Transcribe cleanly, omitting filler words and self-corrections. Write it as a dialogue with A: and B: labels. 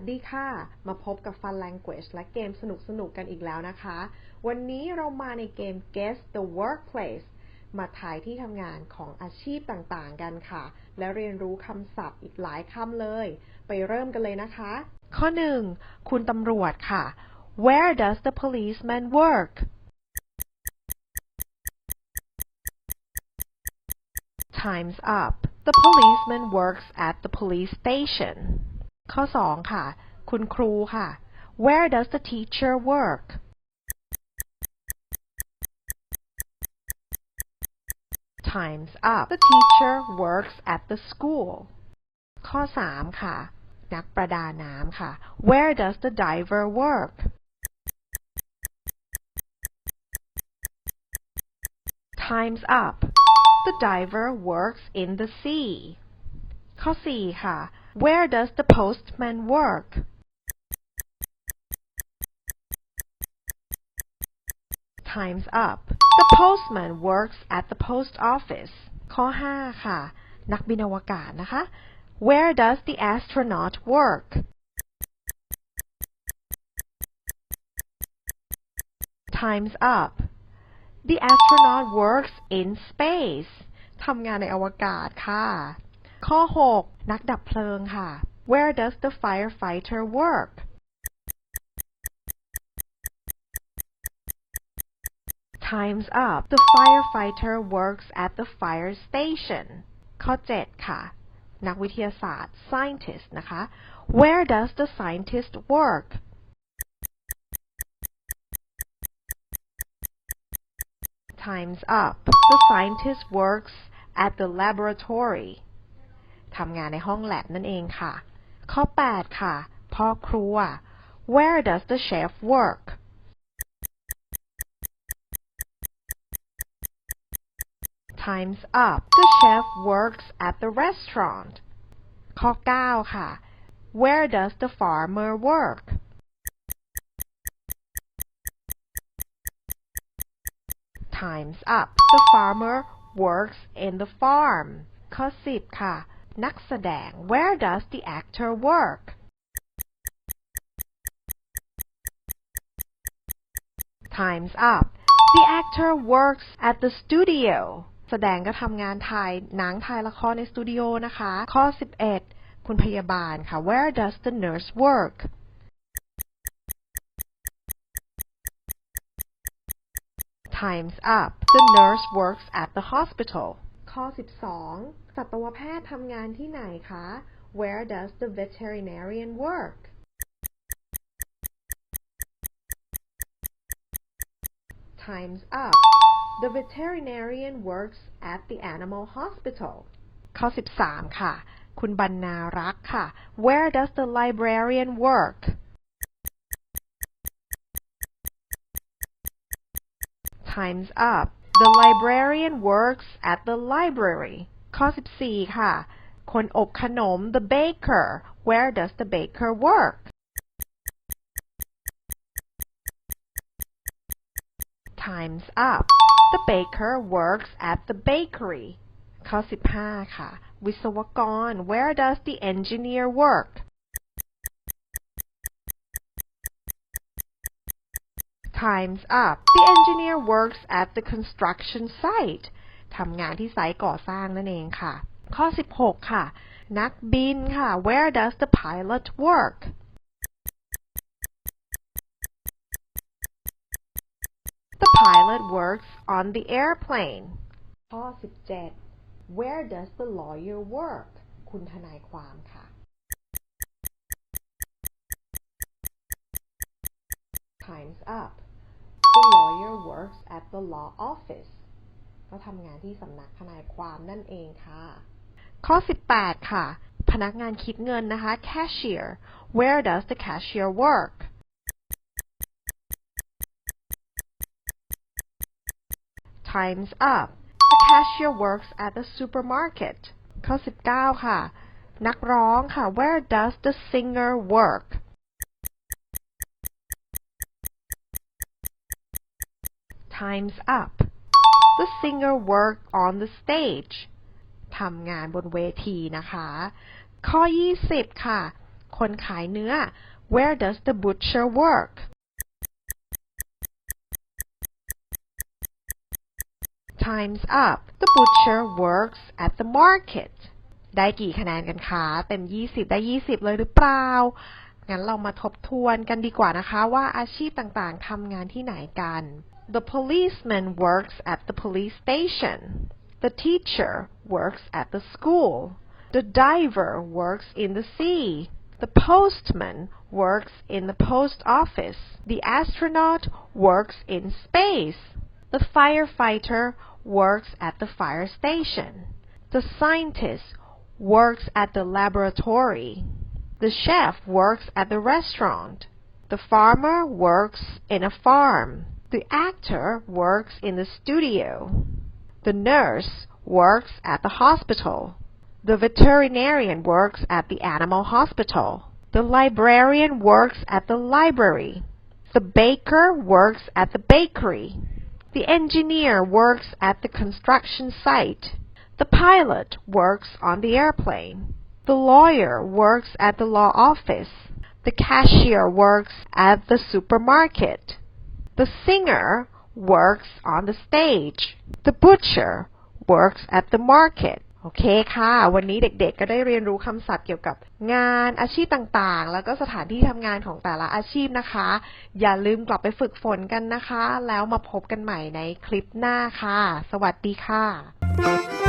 A: สดีค่ะมาพบกับ Fun Language และเกมสนุกกันอีกแล้วนะคะวันนี้เรามาในเกม Guess the Workplace มาทายที่ทำงานของอาชีพต่างๆกันค่ะและเรียนรู้คำศัพท์อีกหลายคำเลยไปเริ่มกันเลยนะคะข้อ 1 คุณตำรวจค่ะ Where does the policeman work? Time's up. The policeman works at the police station. ข้อ 2 ค่ะคุณครูค่ะ Where does the teacher work? Time's up. The teacher works at the school. ข้อ 3 ค่ะนักประดาน้ำค่ะ Where does the diver work? Time's up. The diver works in the sea. ข้อ 4 ค่ะ Where does the postman work? Time's up. The postman works at the post office. ข้อ 5 ค่ะนักบินอวกาศนะคะ Where does the astronaut work? Time's up. The astronaut works in space. ทำงานในอวกาศค่ะข้อ 6 นักดับเพลิงค่ะ Where does the firefighter work? Time's up. The firefighter works at the fire station. ข้อ 7 ค่ะนักวิทยาศาสตร์ scientist นะคะ Where does the scientist work? Time's up. The scientist works at the laboratory. ทำงานในห้องแลบนั่นเองค่ะข้อ 8 ค่ะพ่อครัว Where does the chef work? Time's up. The chef works at the restaurant. ข้อ 9 ค่ะ Where does the farmer work? Time's up. The farmer works in the farm. ข้อ 10 ค่ะนักแสดง Where does the actor work? Time's up. The actor works at the studio. แสดงก็ทำงานถ่ายหนังถ่ายละครในสตูดิโอนะคะข้อ 11 คุณพยาบาลค่ะ Where does the nurse work? Time's up. The nurse works at the hospital. ข้อ 12 สัตวแพทย์ทำงานที่ไหนคะ Where does the veterinarian work? Time's up. The veterinarian works at the animal hospital. ข้อ 13 ค่ะคุณบรรณารักษ์ค่ะ Where does the librarian work? Time's up. The librarian works at the library. ข้อ 14 ค่ะคนอบขนม The baker. Where does the baker work? Time's up. The baker works at the bakery. ข้อ 15 ค่ะวิศวกร Where does the engineer work? Time's up. The engineer works at the construction site. ทำงานที่ไซต์ก่อสร้างนั่นเองค่ะข้อ 16 ค่ะนักบินค่ะ Where does the pilot work? The pilot works on the airplane. ข้อ 17 Where does the lawyer work? คุณทนายความค่ะ Time's up. The lawyer works at the law office. ก็ทำงานที่สำนักทนายความนั่นเองค่ะข้อ 18 ค่ะพนักงานคิดเงินนะคะ Cashier. Where does the cashier work? Time's up. The cashier works at the supermarket. ข้อ 19 ค่ะนักร้องค่ะ Where does the singer work? Time's up. The singer works on the stage. ทำงานบนเวทีนะคะข้อ 20 ค่ะ คนขายเนื้อ Where does the butcher work? Time's up. The butcher works at the market. ได้กี่คะแนนกันคะเต็ม20ได้20เลยหรือเปล่างั้นเรามาทบทวนกันดีกว่านะคะว่าอาชีพต่างๆทำงานที่ไหนกัน The policeman works at the police station. The teacher works at the school. The diver works in the sea. The postman works in the post office. The astronaut works in space. The firefighter works at the fire station. The scientist works at the laboratory. The chef works at the restaurant. The farmer works in a farm. The actor works in the studio. The nurse works at the hospital. The veterinarian works at the animal hospital. The librarian works at the library. The baker works at the bakery. The engineer works at the construction site. The pilot works on the airplane. The lawyer works at the law office. The cashier works at the supermarket. The singer works on the stage. The butcher works at the market. โอเคค่ะวันนี้เด็กๆก็ได้เรียนรู้คำศัพท์เกี่ยวกับงานอาชีพต่างๆแล้วก็สถานที่ทำงานของแต่ละอาชีพนะคะอย่าลืมกลับไปฝึกฝนกันนะคะแล้วมาพบกันใหม่ในคลิปหน้าค่ะสวัสดีค่ะ